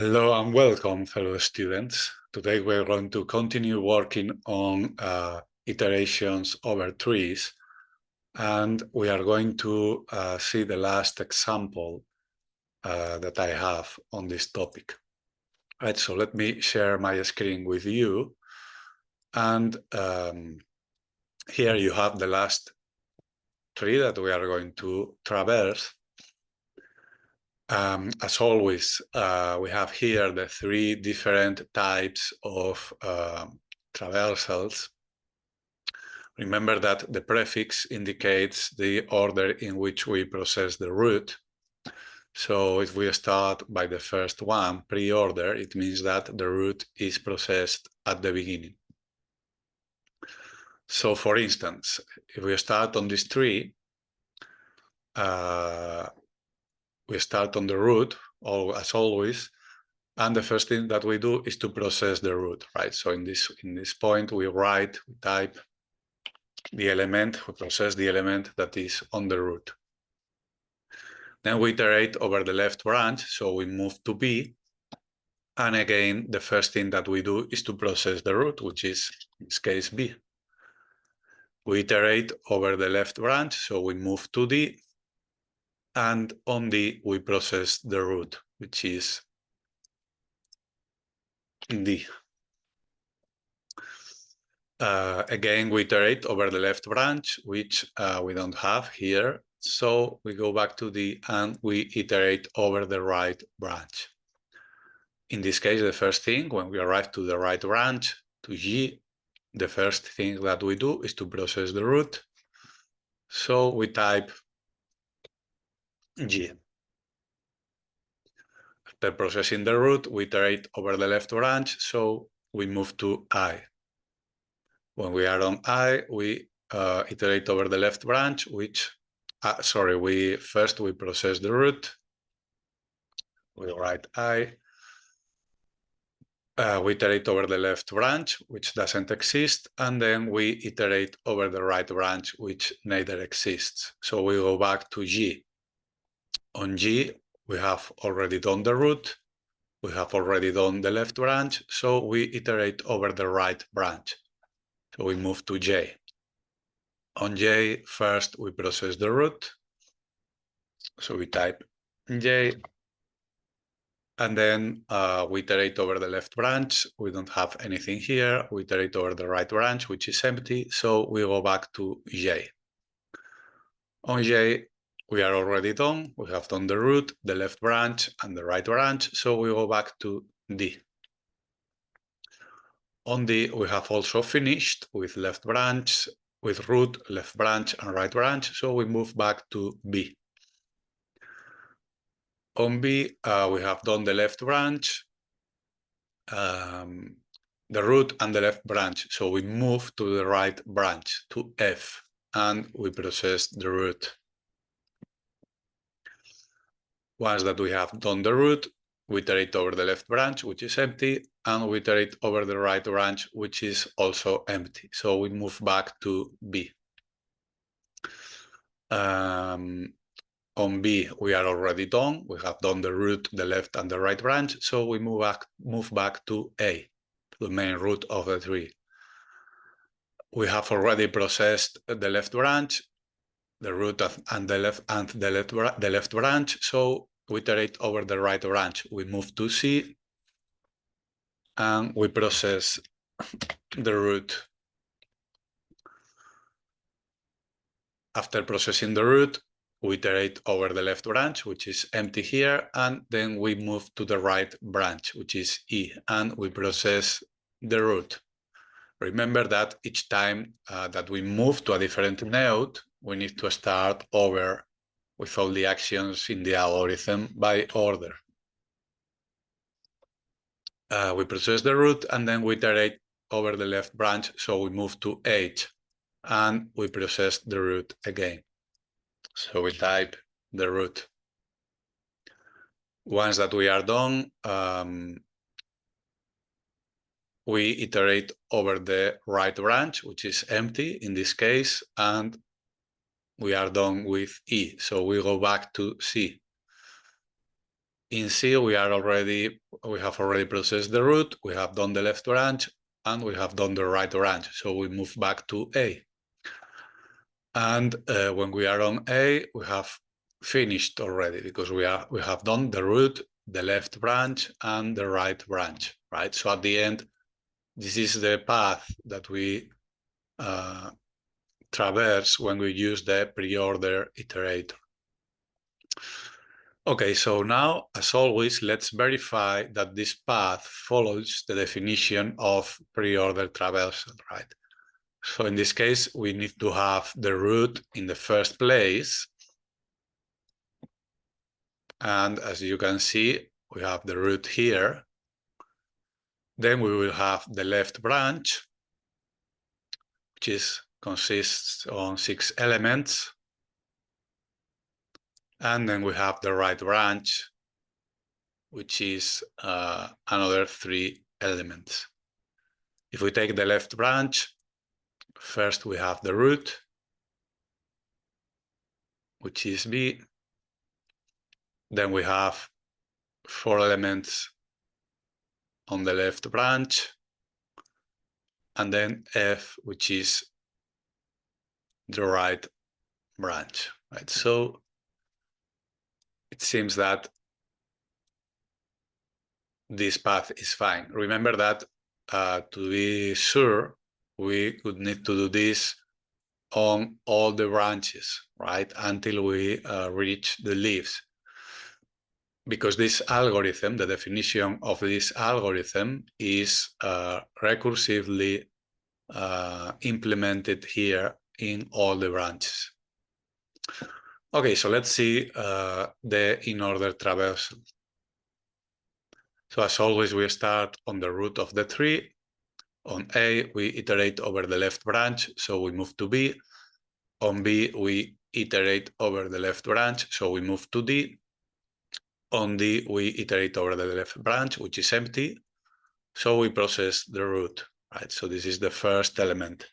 Hello and welcome, fellow students. Today we're going to continue working on iterations over trees, and we are going to see the last example that I have on this topic. Right, so let me share my screen with you, and here you have the last tree that we are going to traverse. As always, we have here the three different types of traversals. Remember that the prefix indicates the order in which we process the root. So if we start by the first one, pre-order, it means that the root is processed at the beginning. So for instance, if we start on this tree, we start on the root, as always, and the first thing that we do is to process the root, right? So in this point, we type the element, we process the element that is on the root. Then we iterate over the left branch, so we move to B. And again, the first thing that we do is to process the root, which is, in this case, B. We iterate over the left branch, so we move to D. And on D, we process the root, which is D. Again, we iterate over the left branch, which we don't have here. So we go back to D and we iterate over the right branch. In this case, the first thing, when we arrive to the right branch, to G, the first thing that we do is to process the root. So we type G. After processing the root, we iterate over the left branch, so we move to I. When we are on I, we iterate over the left branch, which, we process the root. We write I. We iterate over the left branch, which doesn't exist, and then we iterate over the right branch, which neither exists. So we go back to G. On G, we have already done the root. We have already done the left branch, so we iterate over the right branch. So we move to J. On J, first we process the root. So we type J. And then we iterate over the left branch. We don't have anything here. We iterate over the right branch, which is empty. So we go back to J. On J, we are already done. We have done the root, the left branch, and the right branch. So we go back to D. On D, we have also finished with left branch, with root, left branch, and right branch. So we move back to B. On B, we have done the left branch, the root and the left branch. So we move to the right branch, to F, and we process the root. Once that we have done the root, we iterate over the left branch, which is empty, and we iterate over the right branch, which is also empty. So we move back to B. On B, we are already done. We have done the root, the left, and the right branch. So we move back to A, the main root of the tree. We have already processed the left branch, the root and the left branch. So we iterate over the right branch. We move to C, and we process the root. After processing the root, we iterate over the left branch, which is empty here, and then we move to the right branch, which is E, and we process the root. Remember that each time that we move to a different node, we need to start over with all the actions in the algorithm by order. We process the root, and then we iterate over the left branch, so we move to H, and we process the root again. So we type the root. Once that we are done, we iterate over the right branch, which is empty in this case, and we are done with E. So we go back to C. In C, we have already processed the root, we have done the left branch, and we have done the right branch. So we move back to A. And when we are on A, we have finished already because we have done the root, the left branch, and the right branch, right? So at the end, this is the path that we traverse when we use the preorder iterator. Okay, so now, as always, let's verify that this path follows the definition of preorder traversal, right? So in this case, we need to have the root in the first place. And as you can see, we have the root here. Then we will have the left branch, which consists of 6 elements. And then we have the right branch, which is another 3 elements. If we take the left branch, first we have the root, which is B. Then we have 4 elements on the left branch, and then F, which is the right branch, right? So it seems that this path is fine. Remember that to be sure, we would need to do this on all the branches, right? Until we reach the leaves. Because this algorithm, the definition of this algorithm is recursively implemented here in all the branches. Okay, so let's see the in-order traversal. So as always, we start on the root of the tree. On A, we iterate over the left branch, so we move to B. On B, we iterate over the left branch, so we move to D. On D, we iterate over the left branch, which is empty, so we process the root, right? So this is the first element.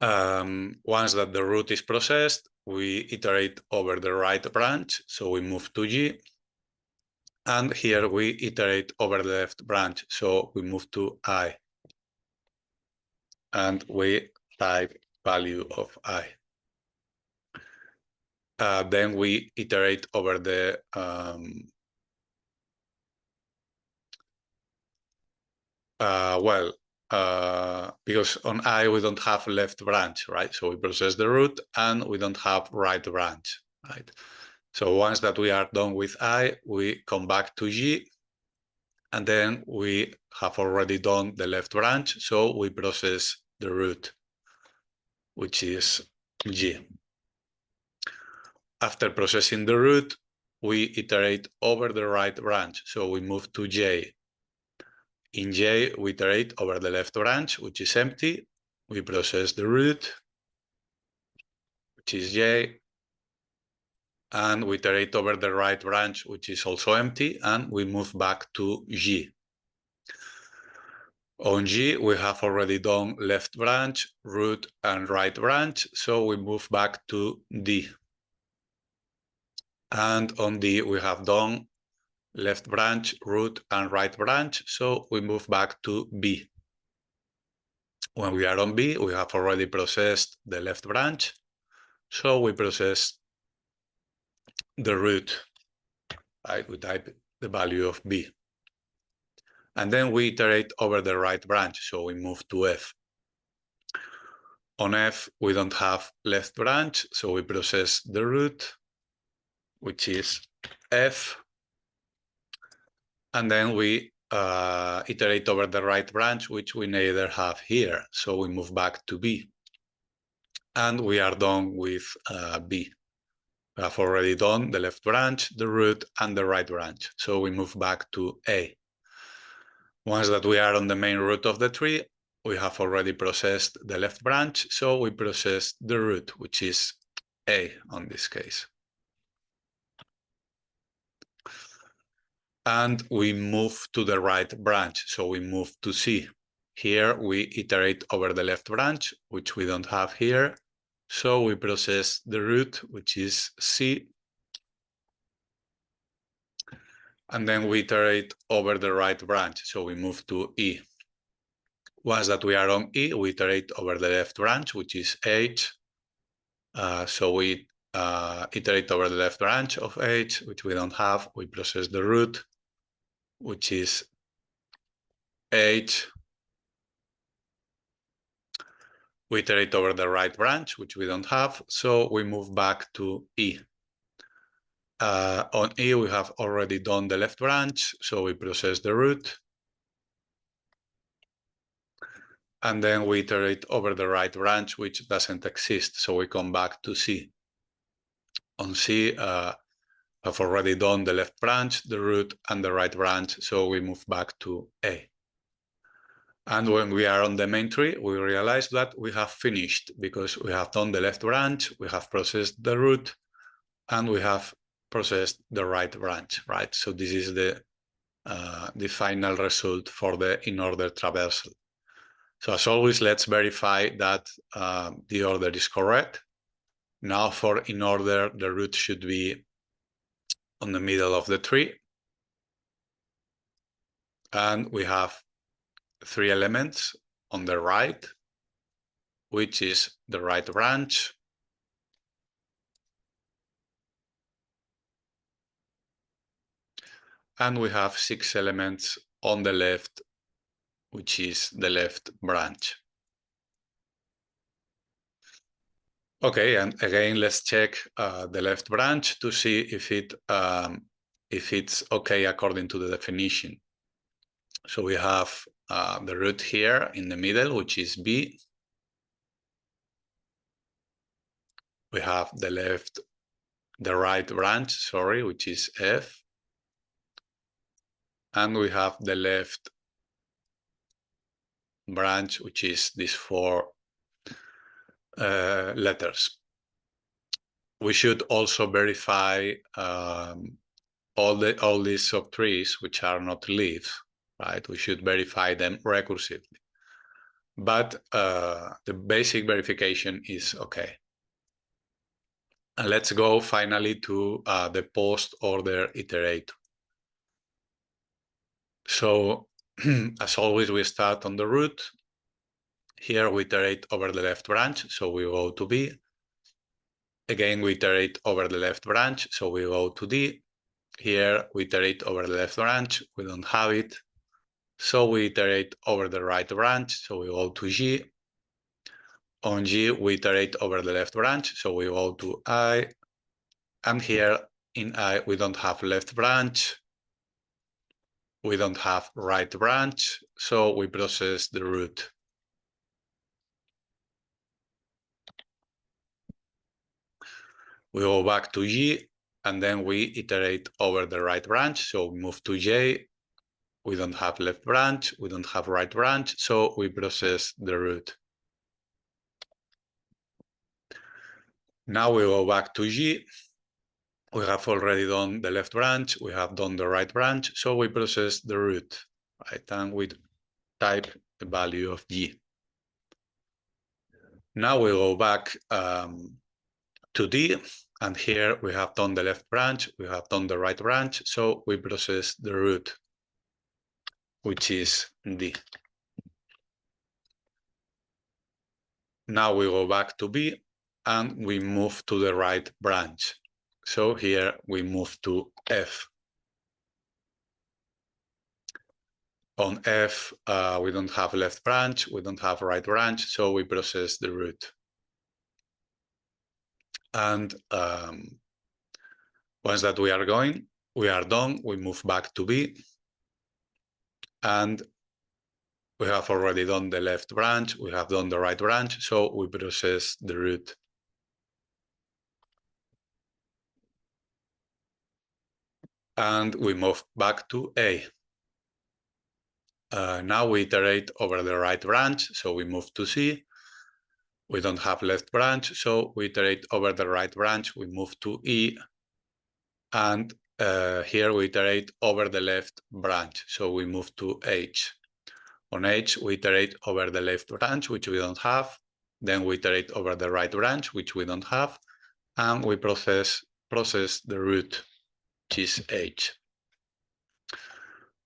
Once that the root is processed, we iterate over the right branch, so we move to G. And here we iterate over the left branch, so we move to I. And we type value of I. Then we iterate over the because on I we don't have left branch, right? So we process the root and we don't have right branch, right? So once that we are done with I, we come back to G, and then we have already done the left branch, so we process the root, which is G. After processing the root, we iterate over the right branch, so we move to J. In J, we iterate over the left branch, which is empty. We process the root, which is J, and we iterate over the right branch, which is also empty, and we move back to G. On G, we have already done left branch, root, and right branch, so we move back to D. And on D, we have done left branch, root, and right branch, so we move back to B. When we are on B, we have already processed the left branch, so we process the root, right? We type the value of B. And then we iterate over the right branch, so we move to F. On F, we don't have left branch, so we process the root, which is F. And then we iterate over the right branch, which we neither have here, so we move back to B. And we are done with B. We have already done the left branch, the root, and the right branch, so we move back to A. Once that we are on the main root of the tree, we have already processed the left branch, so we process the root, which is A on this case. And we move to the right branch, so we move to C. Here we iterate over the left branch, which we don't have here, So we process the root, which is C, and then we iterate over the right branch. So we move to E. Once that we are on E, we iterate over the left branch, which is H. So we iterate over the left branch of H, which we don't have. We process the root, which is H. We iterate over the right branch, which we don't have. So we move back to E. On E, we have already done the left branch, so we process the root. And then we iterate over the right branch, which doesn't exist. So we come back to C. On C, I've already done the left branch, the root, and the right branch. So we move back to A. And when we are on the main tree, we realize that we have finished because we have done the left branch, we have processed the root, and we have processed the right branch, right? So this is the final result for the Inorder traversal. So as always, let's verify that the order is correct. Now for Inorder, the root should be on the middle of the tree. And we have 3 elements on the right, which is the right branch, and we have 6 elements on the left, which is the left branch. Okay, and again, let's check the left branch to see if it's okay according to the definition. So we have the root here in the middle, which is B. We have the right branch, sorry, which is F. And we have the left branch, which is these 4 letters. We should also verify all these subtrees, which are not leaves, right? We should verify them recursively. But the basic verification is okay. And let's go finally to the post-order iterator. So as always, we start on the root. Here we iterate over the left branch, so we go to B. Again, we iterate over the left branch, so we go to D. Here we iterate over the left branch, we don't have it. So we iterate over the right branch, so we go to G. On G, we iterate over the left branch, so we go to I. And here in I, we don't have left branch. We don't have right branch, so we process the root. We go back to G, and then we iterate over the right branch. So we move to J. We don't have left branch. We don't have right branch. So we process the root. Now we go back to G. We have already done the left branch. We have done the right branch. So we process the root, right? And we type the value of G. Now we go back to D. And here we have done the left branch. We have done the right branch. So we process the root, which is D. Now we go back to B and we move to the right branch. So here we move to F. On F, we don't have left branch, we don't have right branch, so we process the root. And once that we are done, we move back to B. And we have already done the left branch, we have done the right branch, so we process the root. And we move back to A. Now we iterate over the right branch, so we move to C. We don't have left branch, so we iterate over the right branch, we move to E. And here we iterate over the left branch, so we move to H. On H, we iterate over the left branch, which we don't have. Then we iterate over the right branch, which we don't have, and we process the root, which is H.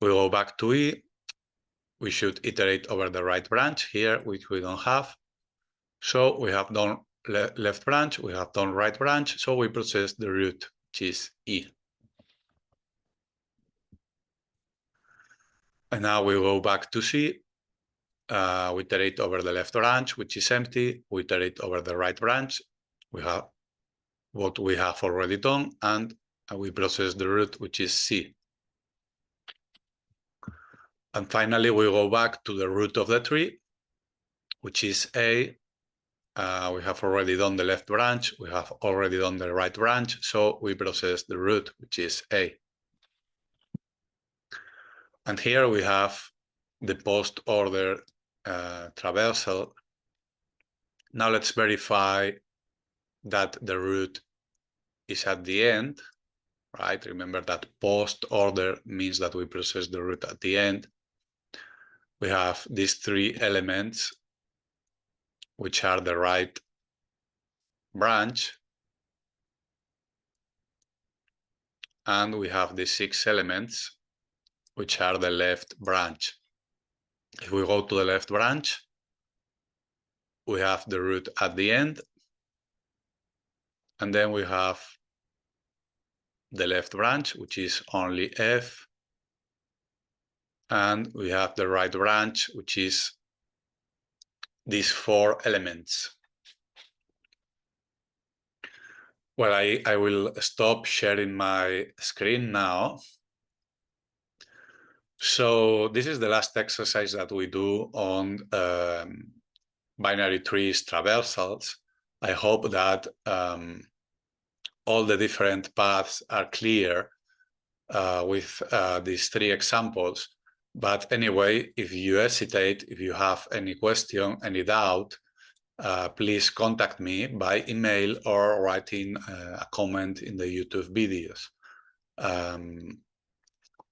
We go back to E. We should iterate over the right branch here, which we don't have. So we have done left branch, we have done right branch, so we process the root, which is E. And now we go back to C. We iterate over the left branch, which is empty. We iterate over the right branch. We have what we have already done, and we process the root, which is C. And finally, we go back to the root of the tree, which is A. We have already done the left branch. We have already done the right branch. So we process the root, which is A. And here we have the post-order traversal. Now let's verify that the root is at the end, right? Remember that post-order means that we process the root at the end. We have these three elements, which are the right branch, and we have the 6 elements, which are the left branch. If we go to the left branch, we have the root at the end, and then we have the left branch, which is only F, and we have the right branch, which is these 4 elements. Well, I will stop sharing my screen now. So this is the last exercise that we do on binary trees traversals. I hope that all the different paths are clear with these 3 examples. But anyway, if you hesitate, if you have any question, any doubt, please contact me by email or writing a comment in the YouTube videos.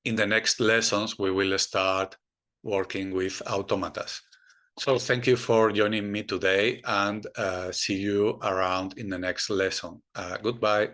In the next lessons, we will start working with automatas. So thank you for joining me today, and see you around in the next lesson. Goodbye.